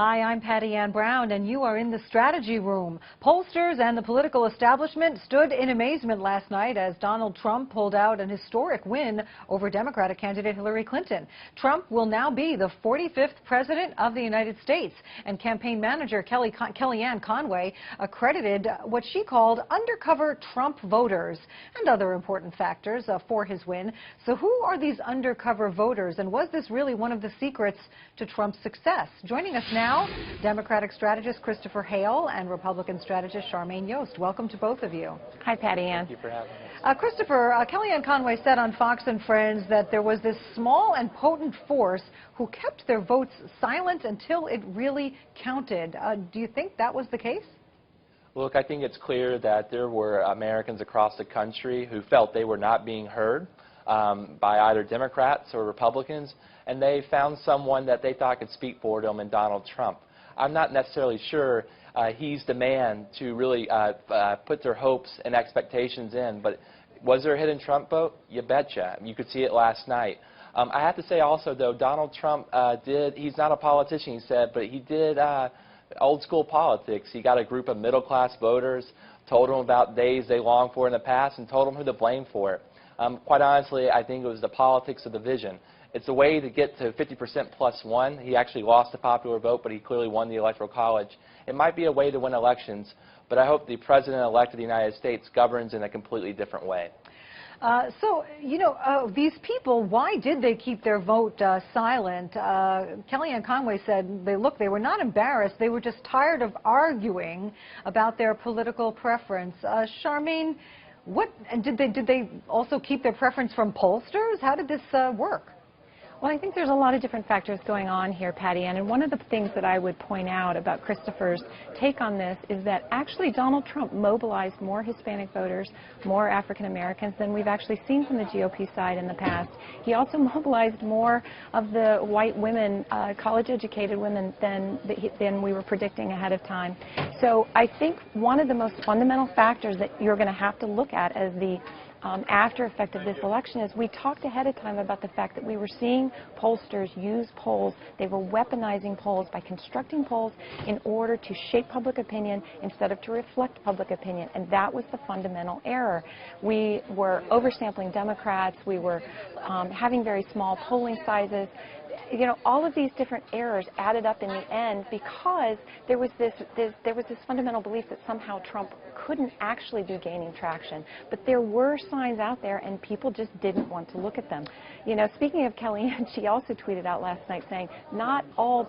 Hi, I'm Patty Ann Brown, and you are in the strategy room. Pollsters and the political establishment stood in amazement last night as Donald Trump pulled out an historic win over Democratic candidate Hillary Clinton. Trump will now be the 45th president of the United States, and campaign manager Kellyanne Conway accredited what she called undercover Trump voters and other important factors for his win. So who are these undercover voters, and was this really one of the secrets to Trump's success? Joining us now, Democratic strategist Christopher Hale and Republican strategist Charmaine Yost. Welcome to both of you. Hi, Patty Ann. Thank you for having us. Christopher, Kellyanne Conway said on Fox and Friends that there was this small and potent force who kept their votes silent until it really counted. Do you think that was the case? Look, I think it's clear that there were Americans across the country who felt they were not being heard by either Democrats or Republicans, and they found someone that they thought could speak for them in Donald Trump. I'm not necessarily sure he's the man to really put their hopes and expectations in, but was there a hidden Trump vote? You betcha. You could see it last night. I have to say also, though, Donald Trump he's not a politician, he said, but he did old school politics. He got a group of middle-class voters, told them about days they longed for in the past, and told them who to blame for it. Quite honestly, I think it was the politics of division. It's a way to get to 50% plus one. He actually lost the popular vote, but he clearly won the Electoral College. It might be a way to win elections, but I hope the President-elect of the United States governs in a completely different way. These people, why did they keep their vote silent? Kellyanne Conway said they were not embarrassed. They were just tired of arguing about their political preference. Charmaine, did they also keep their preference from pollsters? How did this work? Well, I think there's a lot of different factors going on here, Patty Ann, and one of the things that I would point out about Christopher's take on this is that actually Donald Trump mobilized more Hispanic voters, more African Americans than we've actually seen from the GOP side in the past. He also mobilized more of the white women, college-educated women, than we were predicting ahead of time. So I think one of the most fundamental factors that you're going to have to look at as the after effect of this election is we talked ahead of time about the fact that we were seeing pollsters use polls. They were weaponizing polls by constructing polls in order to shape public opinion instead of to reflect public opinion, and that was the fundamental error. We were oversampling Democrats. We were having very small polling sizes. You know, all of these different errors added up in the end because there was this fundamental belief that somehow Trump couldn't actually be gaining traction. But there were signs out there, and people just didn't want to look at them. You know, speaking of Kellyanne, she also tweeted out last night saying not all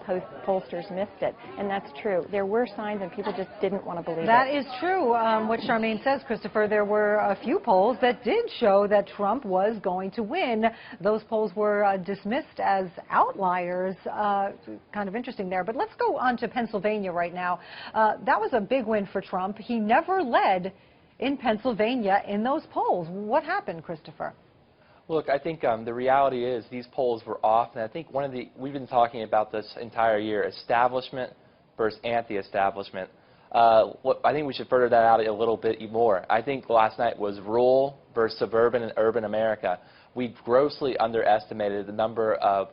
pollsters missed it, and that's true. There were signs, and people just didn't want to believe it. That is true. What Charmaine says, Christopher, there were a few polls that did show that Trump was going to win. Those polls were dismissed as outliers. Kind of interesting there. But let's go on to Pennsylvania right now. That was a big win for Trump. He never led in Pennsylvania in those polls. What happened, Christopher? Look, I think the reality is these polls were off, and I think we've been talking about this entire year, establishment versus anti-establishment. I think we should further that out a little bit more. I think last night was rural versus suburban and urban America. We grossly underestimated the number of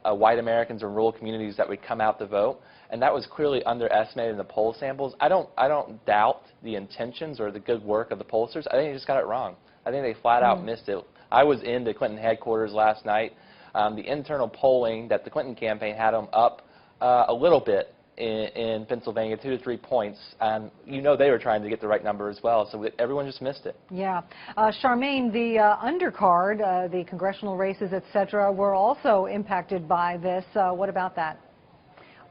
white Americans in rural communities that would come out to vote, and that was clearly underestimated in the poll samples. I don't doubt the intentions or the good work of the pollsters. I think they just got it wrong. I think they flat out missed it. I was in the Clinton headquarters last night. The internal polling that the Clinton campaign had them up a little bit in Pennsylvania, 2 to 3 points, and you know they were trying to get the right number as well, so everyone just missed it. Yeah. Charmaine, the undercard, the congressional races, etc., were also impacted by this. What about that?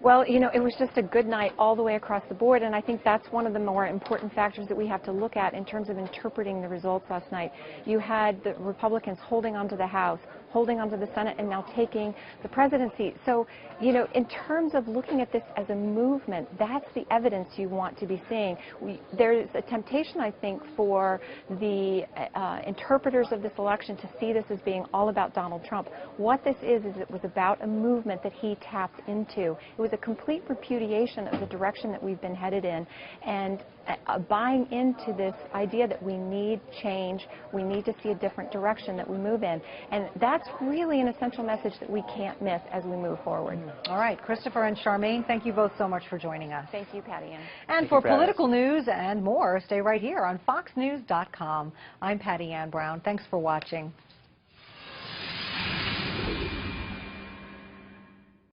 Well, you know, it was just a good night all the way across the board, and I think that's one of the more important factors that we have to look at in terms of interpreting the results last night. You had the Republicans holding on to the House, holding on to the Senate, and now taking the presidency. So, you know, in terms of looking at this as a movement, that's the evidence you want to be seeing. There's a temptation, I think, for the interpreters of this election to see this as being all about Donald Trump. What this is it was about a movement that he tapped into. It was a complete repudiation of the direction that we've been headed in, and buying into this idea that we need change, we need to see a different direction that we move in. And that's that's really an essential message that we can't miss as we move forward. All right, Christopher and Charmaine, thank you both so much for joining us. Thank you, Patty Ann. And for political news and more, stay right here on FoxNews.com. I'm Patty Ann Brown. Thanks for watching.